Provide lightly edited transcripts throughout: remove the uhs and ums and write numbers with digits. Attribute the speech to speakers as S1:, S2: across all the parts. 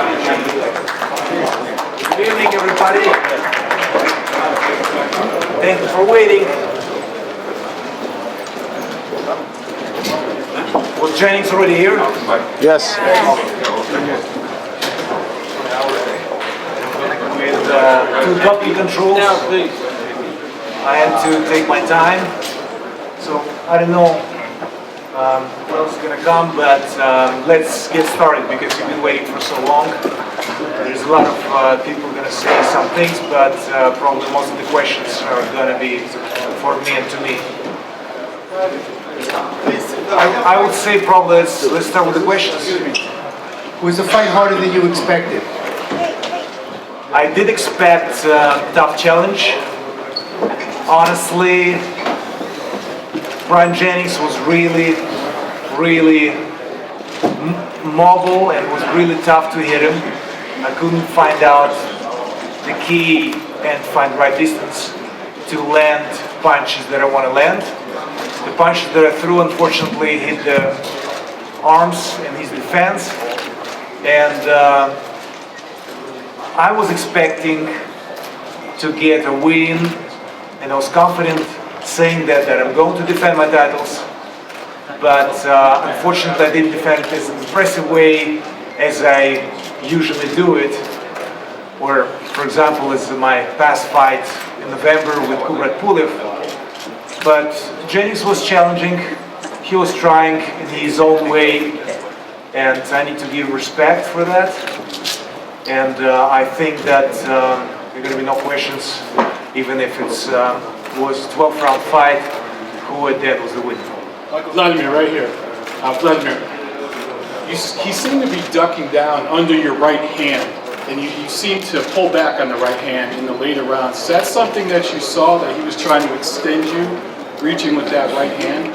S1: Good evening, everybody. Thank you for waiting. Was Jennings already here?
S2: Yes.
S1: With two copy controls. I had to take my time. So I don't know what else is going to come, but let's get started because you've been waiting for so long. There's a lot of people going to say some things, but probably most of the questions are going to be for me and to me. I would say probably let's start with the questions.
S2: Was the fight harder than you expected?
S1: I did expect a tough challenge. Honestly, Bryant Jennings was really mobile and was really tough to hit him. I couldn't find out the key and find the right distance to land punches that I want to land. The punches that I threw unfortunately hit the arms in his defense, and I was expecting to get a win, and I was confident saying that I'm going to defend my titles, but unfortunately I didn't defend it as an impressive way as I usually do it, or for example as my past fight in November with Pulev. But Jennings was challenging, he was trying in his own way, and I need to give respect for that. And I think that there are going to be no questions, even if it was a 12-round fight, who at the end was the winner.
S3: Wladimir, right here. Wladimir, he seemed to be ducking down under your right hand, and you seemed to pull back on the right hand in the later rounds. Is that something that you saw, that he was trying to extend you, reaching with that right hand?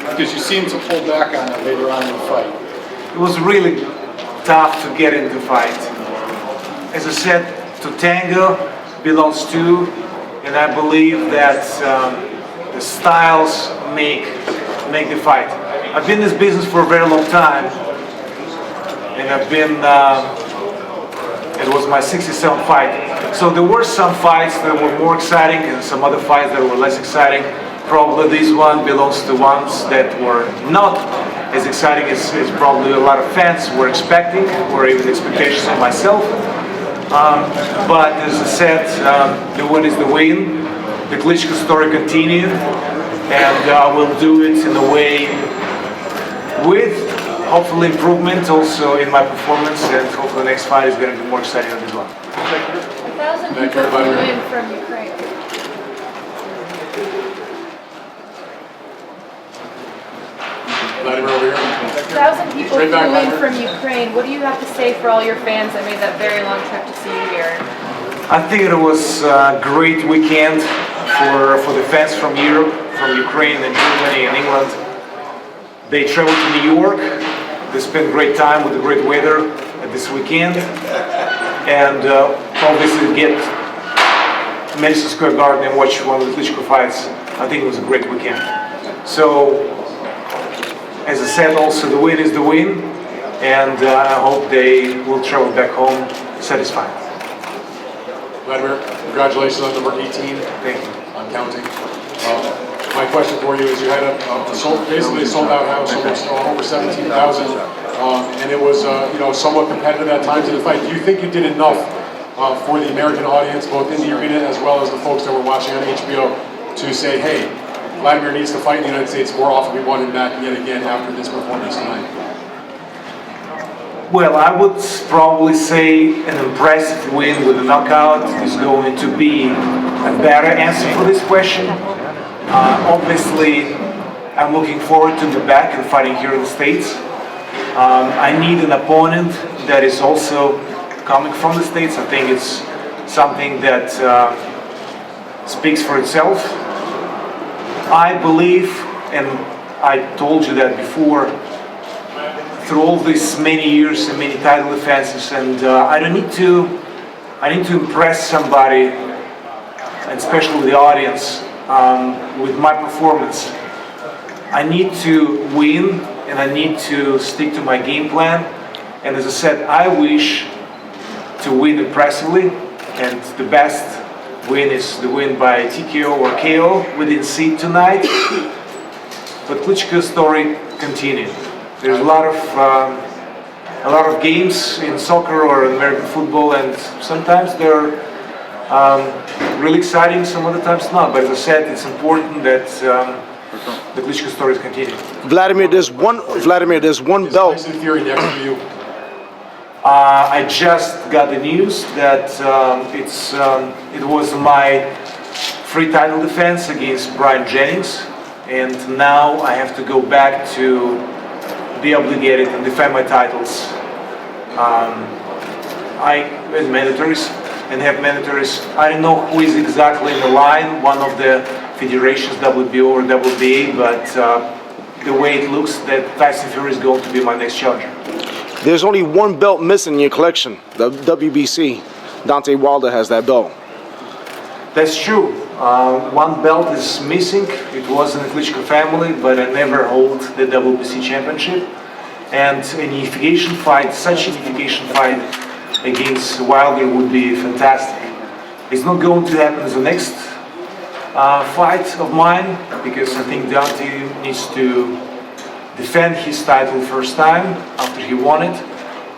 S3: Because you seemed to pull back on it later on in the fight.
S1: It was really tough to get into the fight. As I said, to tango belongs two, and I believe that the styles make the fight. I've been in this business for a very long time, and I've been, it was my 67th fight. So there were some fights that were more exciting and some other fights that were less exciting. Probably this one belongs to ones that were not as exciting as probably a lot of fans were expecting, or even expectations of myself. But as I said, the win is the win. The Klitschko story continues, and we'll do it in a way with hopefully improvement also in my performance, and hopefully the next fight is going to be more exciting than this one.
S4: 1,000 people flew in from Ukraine.
S3: Wladimir over here.
S4: 1,000 people flew in from Ukraine. What do you have to say for all your fans that made that very long trip to see you here?
S1: I think it was a great weekend for the fans from Europe, from Ukraine and Germany and England. They traveled to New York. They spent great time with the great weather at this weekend, and obviously get Madison Square Garden and watch one of the Klitschko fights. I think it was a great weekend. So, as I said, also the win is the win, and I hope they will travel back home satisfied.
S3: Wladimir, congratulations on number 18.
S1: Thank you.
S3: I'm counting. My question for you is, you had basically a sold-out house, almost over 17,000, and it was somewhat competitive at times in the fight. Do you think you did enough for the American audience, both in the arena as well as the folks that were watching on HBO, to say, hey, Wladimir needs to fight in the United States more often? We want him back yet again after this performance tonight.
S1: Well, I would probably say an impressive win with a knockout is going to be a better answer for this question. Obviously, I'm looking forward to be back and fighting here in the States. I need an opponent that is also coming from the States. I think it's something that speaks for itself. I believe, and I told you that before, through all these many years and many title defenses, and I need to impress somebody, and especially the audience, with my performance. I need to win, and I need to stick to my game plan, And as I said, I wish to win impressively, and the best win is the win by TKO or KO. We didn't see it tonight, but Klitschko's story continued. There's a lot of games in soccer or in American football, and sometimes they're really exciting, some other times not. But as I said, it's important that the Klitschko story is continuing.
S2: Wladimir, there's one belt.
S3: Tyson Fury next to you.
S1: I just got the news that it was my free title defense against Bryant Jennings, and now I have to go back to be obligated and defend my titles. And mandatories, and have mandatories. I don't know who is exactly in the line, one of the federations, WBO or WBA, but the way it looks, that Tyson Fury is going to be my next challenger.
S2: There's only one belt missing in your collection, the WBC. Deontay Wilder has that belt.
S1: That's true. One belt is missing. It was in the Klitschko family, but I never hold the WBC championship. And an unification fight, such an unification fight against Wilder would be fantastic. It's not going to happen as the next fight of mine, because I think Deontay needs to defend his title first time after he won it,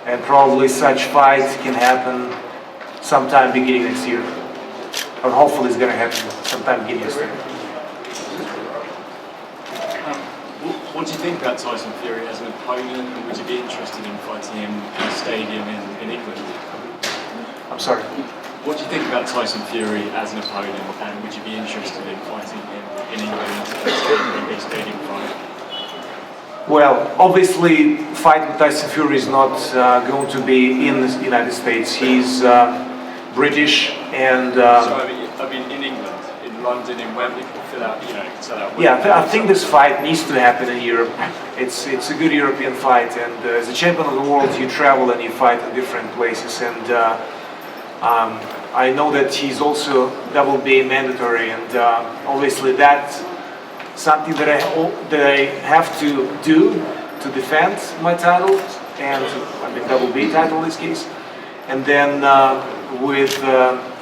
S1: and probably such fight can happen sometime beginning next year, or hopefully it's going to happen sometime beginning next year.
S5: What do you think about Tyson Fury as an opponent, and would you be interested in fighting him in a stadium in England?
S1: I'm sorry.
S5: What do you think about Tyson Fury as an opponent, and would you be interested in fighting him in England in a big stadium fight?
S1: Well, obviously, fight with Tyson Fury is not going to be in the United States. He's British, and
S5: I mean, in England, in London, in Wembley, sell out Wembley.
S1: yeah, I think this fight needs to happen in Europe. It's a good European fight, and as a champion of the world, you travel and you fight in different places. And I know that he's also WBA mandatory, and obviously that's something that I have to do to defend my title, and I mean WBA title in this case. And then with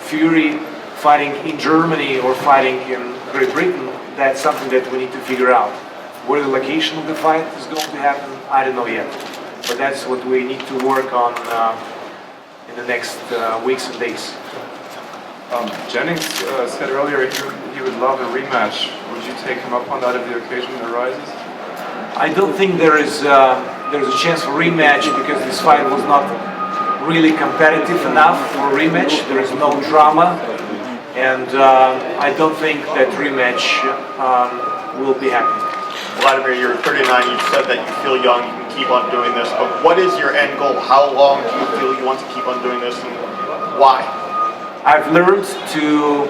S1: Fury fighting in Germany or fighting in Great Britain, that's something that we need to figure out. Where the location of the fight is going to happen, I don't know yet. But that's what we need to work on in the next weeks and days.
S6: Jennings said earlier he would love a rematch. Would you take him up on that if the occasion arises?
S1: I don't think there's a chance for rematch, because this fight was not really competitive enough for a rematch. There is no drama, and I don't think that rematch will be happening.
S7: Wladimir, you're 39, you've said that you feel young, you can keep on doing this, but what is your end goal? How long do you feel you want to keep on doing this, and why?
S1: I've learned to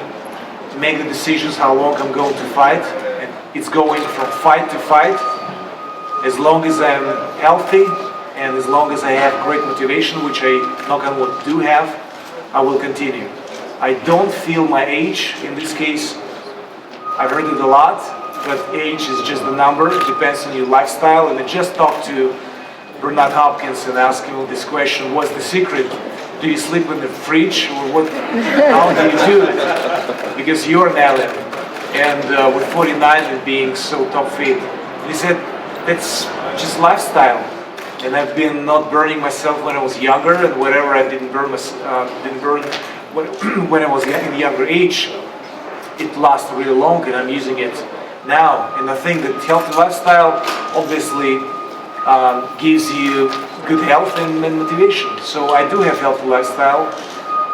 S1: make the decisions how long I'm going to fight, and it's going from fight to fight. As long as I'm healthy, and as long as I have great motivation, which I, knock on wood, do have, I will continue. I don't feel my age in this case. I've heard it a lot, but age is just a number. It depends on your lifestyle. And I just talked to Bernard Hopkins and asked him this question: what's the secret? Do you sleep in the fridge, or what? How do you do it? Because you're an alien, and with 49 and being so top fit, he said that's just lifestyle. And I've been not burning myself when I was younger, and whatever I didn't burn when I was in a younger age, it lasts really long, and I'm using it now. And I think that healthy lifestyle obviously gives you good health and motivation. So I do have healthy lifestyle.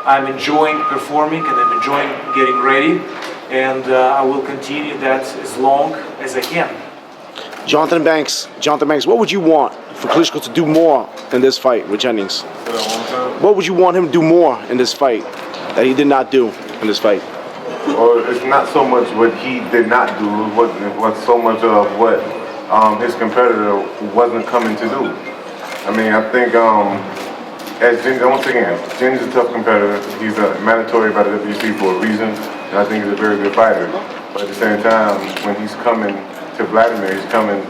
S1: I'm enjoying performing, and I'm enjoying getting ready, and I will continue that as long as I can.
S2: Jonathan Banks, what would you want for Klitschko to do more in this fight with Jennings? What would you want him to do more in this fight that he did not do in this fight?
S8: Or it's not so much what he did not do, it was so much of what his competitor wasn't coming to do. I mean, I think, as Jennings, once again, Jennings is a tough competitor. He's a mandatory by the WBC for a reason, and I think he's a very good fighter. But at the same time, when he's coming to Wladimir, he's coming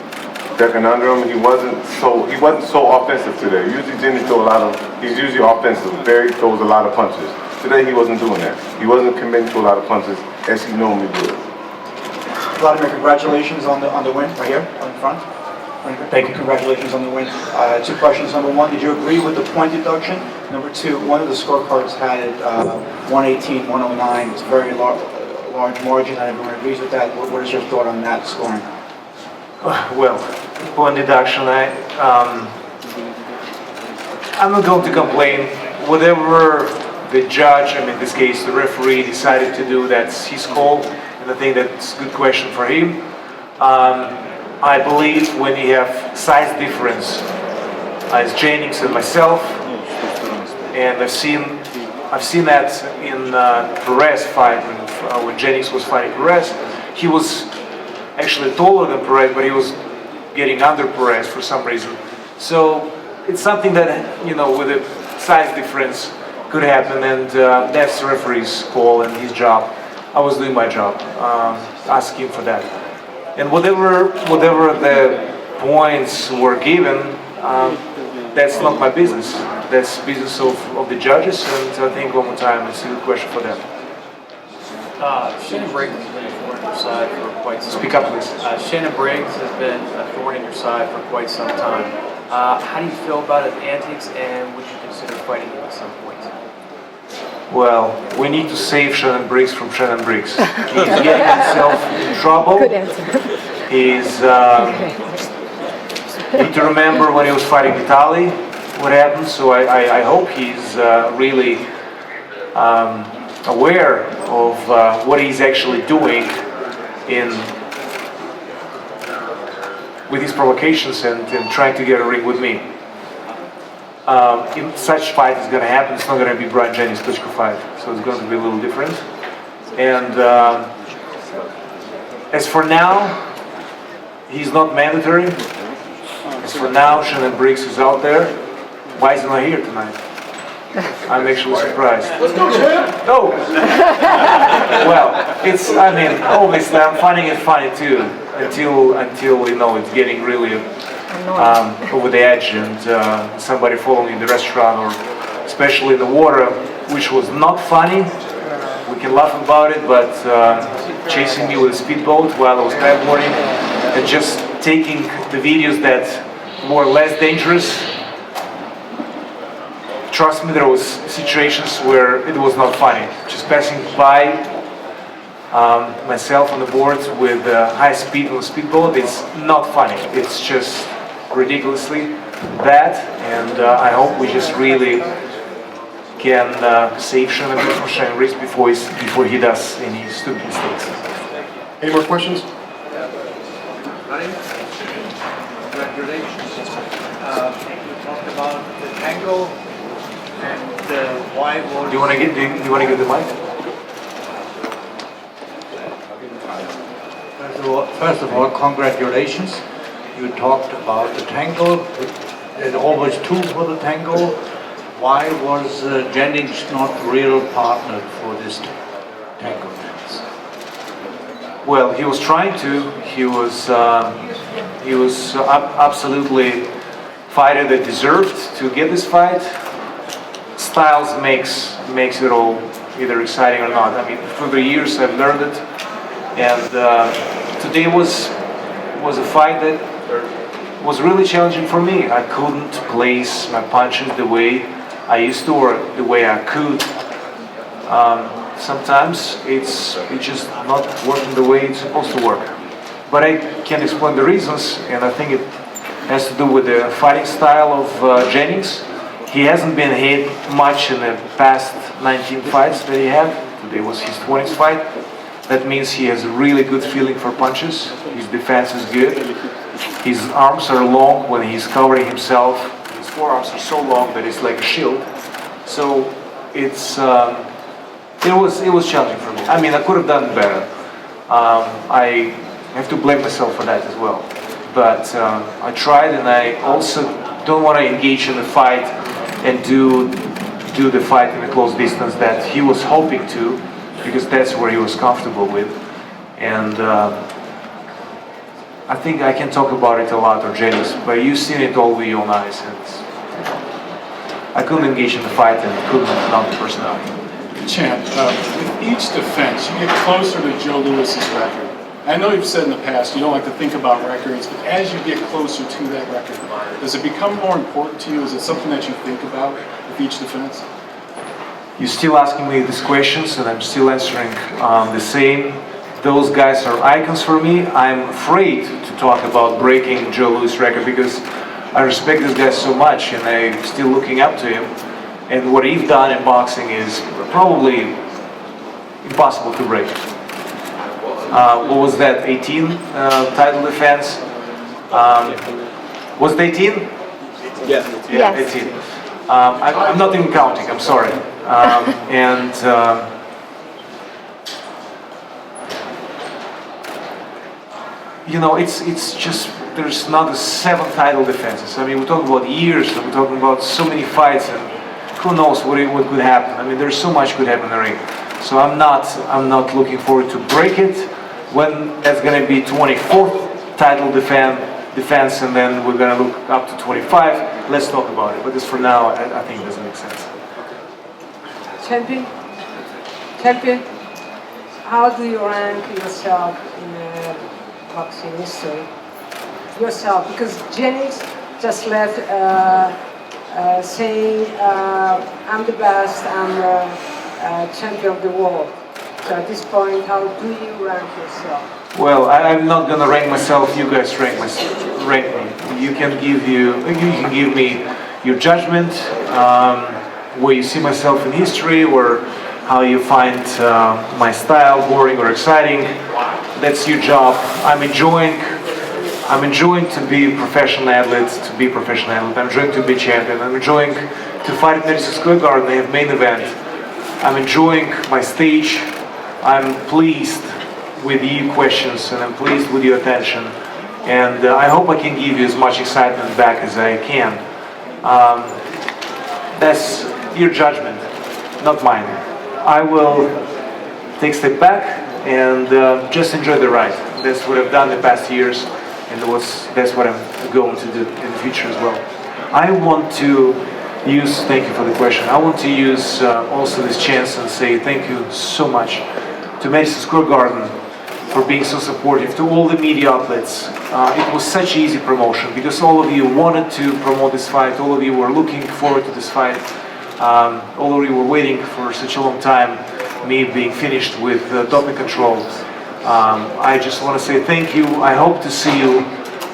S8: ducking under him. He wasn't so offensive today. Usually Jennings he's usually offensive. Barry throws a lot of punches. Today he wasn't doing that. He wasn't committing to a lot of punches as he normally would.
S9: Wladimir, congratulations on the win right here on the front. Thank you. Congratulations on the win. Two questions. Number one, did you agree with the point deduction? Number two, one of the scorecards had it 118, 109. It's a very large margin. Everyone agrees with that. What is your thought on that scoring?
S1: Well, point deduction, I'm not going to complain. Whatever the judge, in this case the referee, decided to do, that's his call, and I think that's a good question for him. I believe when you have size difference, as Jennings and myself, and I've seen that in Perez fight, when Jennings was fighting Perez, he was actually taller than Perez, but he was getting under Perez for some reason. So it's something that, with a size difference could happen, and that's the referee's call and his job. I was doing my job, asking for that. And whatever the points were given, that's not my business. That's business of the judges, and I think one more time it's a good question for them.
S10: Shannon Briggs has been a thorn in your side for quite some time.
S1: Speak up, please.
S10: Shannon Briggs has been a thorn in your side for quite some time. How do you feel about his antics, and would you consider fighting him at some point?
S1: Well, we need to save Shannon Briggs from Shannon Briggs. He's getting himself in trouble.
S11: Good answer.
S1: He's need to remember when he was fighting Vitaly, what happened. So I hope he's really aware of what he's actually doing with his provocations and trying to get a ring with me. If such fight is going to happen, it's not going to be Bryant Jennings Klitschko fight, so it's going to be a little different. And as for now, he's not mandatory. As for now, Shannon Briggs is out there. Why is he not here tonight? I'm actually surprised.
S3: Let's go, champ!
S1: No! Well, obviously I'm finding it funny too, until it's getting really over the edge, and somebody following in the restaurant, or especially in the water, which was not funny. We can laugh about it, but chasing me with a speedboat while I was paddleboarding, and just taking the videos that were less dangerous. Trust me, there was situations where it was not funny. Just passing by myself on the board with high speed on a speedboat is not funny. It's just ridiculously bad, and I hope we just really can save Shannon Briggs from Shannon Briggs before he does any stupid mistakes.
S3: Any more questions?
S12: Congratulations. You talked about the tango and why was...
S1: Do you want to get the mic?
S12: First of all, congratulations. You talked about the tango, and almost two for the tango. Why was Jennings not real partner for this tango dance?
S1: Well, he was trying to. He was absolutely fighter that deserved to get this fight. Styles makes it all either exciting or not. Through the years I've learned it, and today was a fight that was really challenging for me. I couldn't place my punches the way I used to, or the way I could. Sometimes it's just not working the way it's supposed to work. But I can explain the reasons, and I think it has to do with the fighting style of Jennings. He hasn't been hit much in the past 19 fights that he had. Today was his 20th fight. That means he has a really good feeling for punches. His defense is good. His arms are long when he's covering himself. His forearms are so long that it's like a shield. So it was challenging for me. I could have done better. I have to blame myself for that as well. But I tried, and I also don't want to engage in the fight and do the fight in a close distance that he was hoping to, because that's where he was comfortable with. And I think I can talk about it a lot, or Jennings, but you've seen it all with your own eyes. And I couldn't engage in the fight and couldn't knock the person out.
S11: Champ, with each defense, you get closer to Joe Louis's record. I know you've said in the past you don't like to think about records, but as you get closer to that record, does it become more important to you? Is it something that you think about with each defense?
S1: You're still asking me these questions, and I'm still answering the same. Those guys are icons for me. I'm afraid to talk about breaking Joe Louis' record because I respect this guy so much, and I'm still looking up to him. And what he's done in boxing is probably impossible to break. What was that, 18 title defense? Was it 18?
S2: Yes.
S1: Yeah, 18. I'm not even counting, I'm sorry. You know, it's just, there's another 7 title defenses. I mean, we're talking about years, and we're talking about so many fights, and who knows what could happen. I mean, there's so much could happen in the ring. So I'm not looking forward to break it. When that's going to be 24th title defense, and then we're going to look up to 25. Let's talk about it. But this for now, I think it doesn't make sense.
S13: Champion, how do you rank yourself in boxing history? Yourself, because Jennings just left saying, I'm the best, I'm the champion of the world. So at this point, how do you rank yourself?
S1: Well, I'm not going to rank myself. You guys rank me. You can give me your judgment, where you see myself in history, or how you find my style boring or exciting. That's your job. I'm enjoying to be a professional athlete, I'm enjoying to be champion. I'm enjoying to fight at Madison Square Garden, they have main event. I'm enjoying my stage. I'm pleased with your questions, and I'm pleased with your attention. And I hope I can give you as much excitement back as I can. That's your judgment, not mine. I will take a step back and just enjoy the ride. That's what I've done the past years, and that's what I'm going to do in the future as well. I want to use, thank you for the question, I want to use also this chance and say thank you so much to Madison Square Garden for being so supportive, to all the media outlets. It was such easy promotion because all of you wanted to promote this fight, all of you were looking forward to this fight, all of you were waiting for such a long time, me being finished with doping control. I just want to say thank you. I hope to see you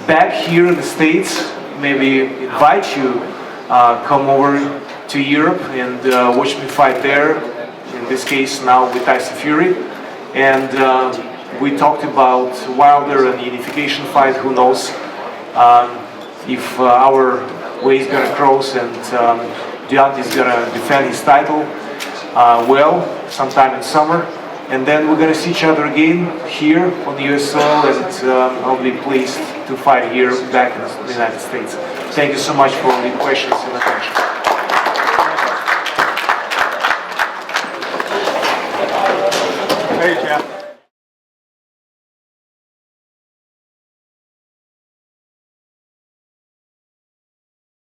S1: back here in the States, maybe invite you come over to Europe and watch me fight there, in this case now with Tyson Fury. And we talked about Wilder and the unification fight. Who knows if our way is going to cross and Deontay is going to defend his title sometime in summer. And then we're going to see each other again here on the US soil, and I'll be pleased to fight here back in the United States. Thank you so much for all the questions and attention.
S7: Hey, Jeff.